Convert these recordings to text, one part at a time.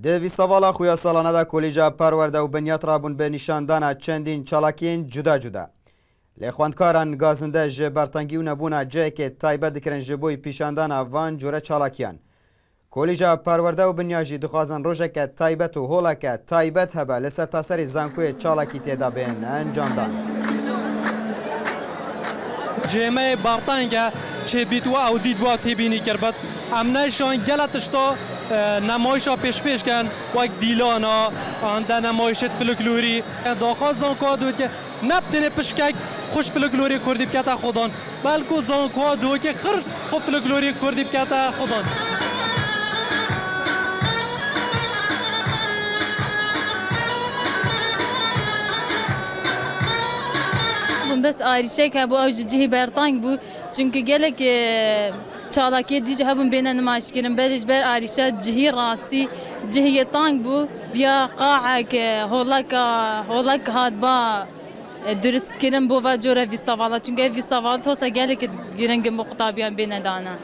د ویستاوالا خویا سالانه دا کلیجا پرورده و بنیات رابون به نشاندان چندین چالاکین جدا جدا لخواندکاران گازنده جه برطنگی و نبونا جه که تایبه دکرن جبوی پیشاندان وان جوره چالاکیان کلیجا پرورده و بنیاجی دخوازن روژه که تایبت و هولا که تایبت هبه لسر تاثری زنکوی چالاکی تیدا بین انجام دان جمعه برطنگه چه بیتوا او دیدوا تبینی کرد امنشان گلتشتا نمایشا پیش کن وقت دیلانا آنده نمایشت فلکلوری داخل زنکا دو که نبتنه پشکک خوش فلکلوری کردی بکتا خودان بلکو زنکا دو که خر خوب فلکلوری کردی بکتا خودان بس آریشه که با اوج جهی برطانگ بود چونکه گله که چالاکی دیجه هبون بین نمایش کردن بعدش بر آریشه جهی راستی جهی تانگ بود بیا قاعه که هولک هاد با درست کردن بو و جوره ویستاوالا چونکه ویستاوالا توسا گله که گرنگ مقتابیان بین دانا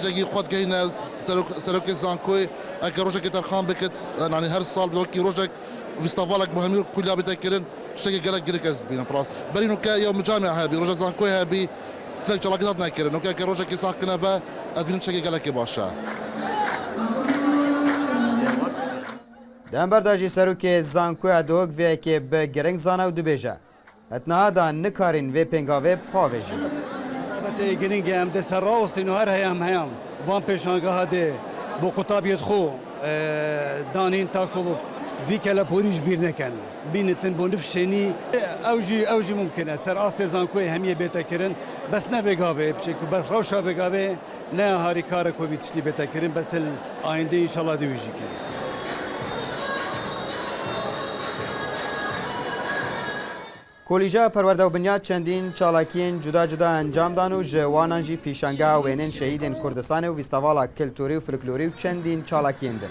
جاگی خود گینا سرک زانکوی اگر روزه که ترخان بکت یعنی هر سال بوکی روزه ویستاوالا مهمی کلا بتکرن شيء قالك قالك بينا براس برينو كا يوم جامع هابي روجا زانكوي هابي تلاقي شلاكات ناكرن اوكي كروجا كي ساكنه فا ادبين شيء قالك باشا دنبرداجی سروک زانکوی دوگ وی که به گرنگ زانه و دوبیجه اتنها دا نکارین وی پنگاوی پاویجی بته گرنگ هم ده سراوسین و هر هیام وان پیشانگاه ده بو قطابیت خو دانین تاکو وی کلا پوریش بیر نکن بینتن بو نفشنی اوجی ممکنه سر آست زانکوی همیه بیتا کرن بس نه وگاوه بچکو بس روشا وگاوه نه هاری کار کوی چلی بیتا کرن بس آینده انشالله دویجی کن کلیجا پرورده و بنیاد چندین چالاکین جدا جدا انجام دان و جوانان جی پیشنگه و وینین شهیدین کردستان و ویستاوالا کلتوری و فلکلوری و چندین چالاکین دن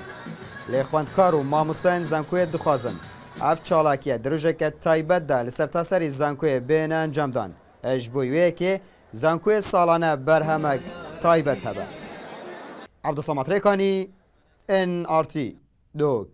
لخواندکار و ماموستاین زانکوی دخوازن اف چالاکیه دروژه که تایبت ده لسر تاثری زانکوی بین انجام دان اجبویوه که زانکوی سالانه برهمک تایبت هبه عبدالصمد ریکانی NRT دوک